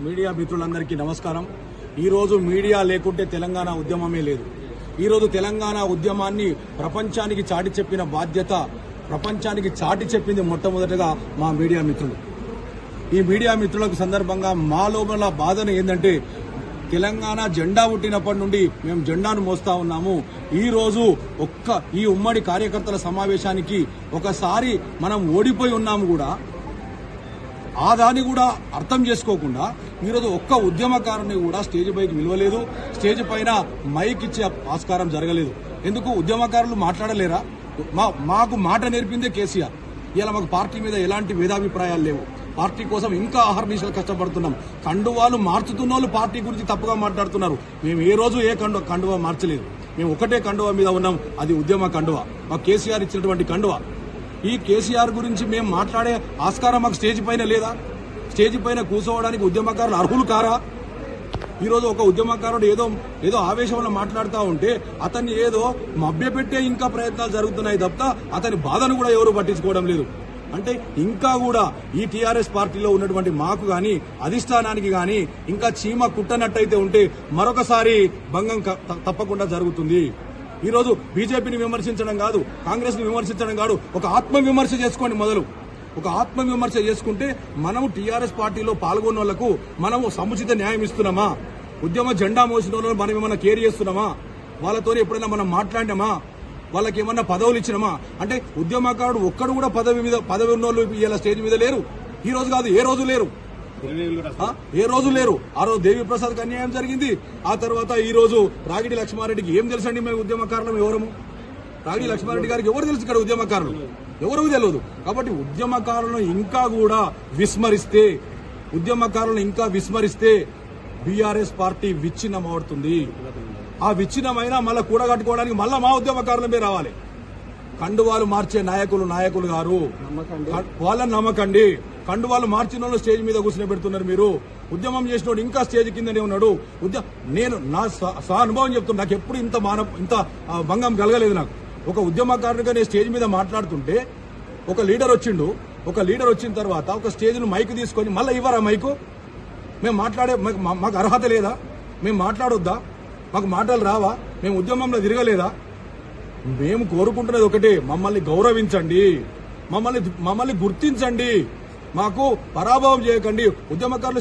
Media మిత్రులందరికీ నమస్కారం. ఈరోజు మీడియా లేకుంటే తెలంగాణ ఉద్యమమే లేదు. ఈరోజు తెలంగాణ ఉద్యమాన్ని ప్రపంచానికి చాటి చెప్పిన బాధ్యత, ప్రపంచానికి చాటి చెప్పింది మొట్టమొదటగా మా మీడియా మిత్రులు. ఈ మీడియా మిత్రులకు సందర్భంగా మా లోపల బాధన ఏంటంటే, తెలంగాణ జెండా పుట్టినప్పటి నుండి మేము జెండాను మోస్తా ఉన్నాము. ఈ రోజు ఈ ఉమ్మడి కార్యకర్తల సమావేశానికి ఒకసారి మనం ఓడిపోయి ఉన్నాము కూడా, ఆ దాన్ని కూడా అర్థం చేసుకోకుండా ఈరోజు ఒక్క ఉద్యమకారుని కూడా స్టేజ్ పైకి నిలవలేదు. స్టేజ్ పైన మైక్ ఇచ్చే ఆస్కారం జరగలేదు. ఎందుకు? ఉద్యమకారులు మాట్లాడలేరా? మాకు మాట నేర్పిందే కేసీఆర్. ఇలా మాకు పార్టీ మీద ఎలాంటి భేదాభిప్రాయాలు లేవు. పార్టీ కోసం ఇంకా ఆహర్నిశలు కష్టపడుతున్నాం. కండువాలు మార్చుతున్న వాళ్ళు పార్టీ గురించి తప్పుగా మాట్లాడుతున్నారు. మేము ఏ రోజు కండువా మార్చలేదు. మేము ఒకటే కండువా మీద ఉన్నాం, అది ఉద్యమ కండువా. మాకు కేసీఆర్ ఇచ్చినటువంటి కండువా. ఈ కేసీఆర్ గురించి మేము మాట్లాడే ఆస్కారం మాకు స్టేజ్ పైన లేదా? స్టేజ్ పైన కూర్చోవడానికి ఉద్యమకారులు అర్హులు కారా? ఈరోజు ఒక ఉద్యమకారుడు ఏదో ఆవేశంలో మాట్లాడుతూ ఉంటే అతన్ని ఏదో మభ్యపెట్టే ఇంకా ప్రయత్నాలు జరుగుతున్నాయి తప్ప అతని బాధను కూడా ఎవరు పట్టించుకోవడం లేదు. అంటే ఇంకా కూడా ఈ టీఆర్ఎస్ పార్టీలో ఉన్నటువంటి మాకు గాని, అధిష్టానానికి గాని ఇంకా చీమ కుట్టనట్టయితే ఉంటే మరొకసారి భంగం తప్పకుండా జరుగుతుంది. ఈరోజు బీజేపీని విమర్శించడం కాదు, కాంగ్రెస్ ని విమర్శించడం కాదు, ఒక ఆత్మవిమర్శ చేసుకోండి. మొదలు ఒక ఆత్మవిమర్శ చేసుకుంటే మనము టీఆర్ఎస్ పార్టీలో పాల్గొన్న వాళ్లకు మనము సముచిత న్యాయం ఇస్తున్నామా? ఉద్యమ జెండా మోసిన వాళ్ళని మనం ఏమన్నా కేర్ చేస్తున్నామా? వాళ్ళతో ఎప్పుడైనా మనం మాట్లాడినామా? వాళ్ళకి ఏమన్నా పదవులు ఇచ్చినామా? అంటే ఉద్యమకారుడు ఒక్కడు కూడా పదవి ఉన్నోళ్ళు ఇలా స్టేజ్ మీద లేరు. ఈ రోజు కాదు, ఏ రోజు లేరు. ఆ రోజు దేవిప్రసాద్ అన్యాయం జరిగింది. ఆ తర్వాత ఈ రోజు రాగిడి లక్ష్మారెడ్డికి ఏం తెలుసండి? మేము ఉద్యమకారులం ఎవరము? రాగిడి లక్ష్మారెడ్డి గారికి ఎవరు తెలుసు? ఇక్కడ ఉద్యమకారులు ఎవరు తెలియదు. కాబట్టి ఉద్యమకారులను ఇంకా విస్మరిస్తే బీఆర్ఎస్ పార్టీ విచ్ఛిన్నమవుతుంది. ఆ విచ్ఛిన్నమైనా మళ్ళా కూడగట్టుకోవడానికి మళ్ళా మా ఉద్యమకారులమే రావాలి. కండువాలు మార్చే నాయకులు గారు, వాళ్ళని నమ్మకండి. కండువాలు మార్చిన వాళ్ళు స్టేజ్ మీద కూర్చుని పెడుతున్నారు. మీరు ఉద్యమం చేసినోడు ఇంకా స్టేజ్ కిందనే ఉన్నాడు. నేను నా అనుభవం చెప్తున్నా, నాకు ఎప్పుడు ఇంత భంగం కలగలేదు. నాకు ఒక ఉద్యమకారునిగా నేను స్టేజ్ మీద మాట్లాడుతుంటే ఒక లీడర్ వచ్చిన తర్వాత ఒక స్టేజ్ ను మైక్ తీసుకొని మళ్ళీ ఇవ్వరా మైకు? మేము మాకు అర్హత లేదా? మేము మాట్లాడొద్దా? మాకు మాటలు రావా? మేము ఉద్యమంలో తిరగలేదా? మేము కోరుకుంటున్నది ఒకటే, మమ్మల్ని గౌరవించండి, మమ్మల్ని గుర్తించండి, మాకు పరాభవం చేయకండి. ఉద్యమకారులు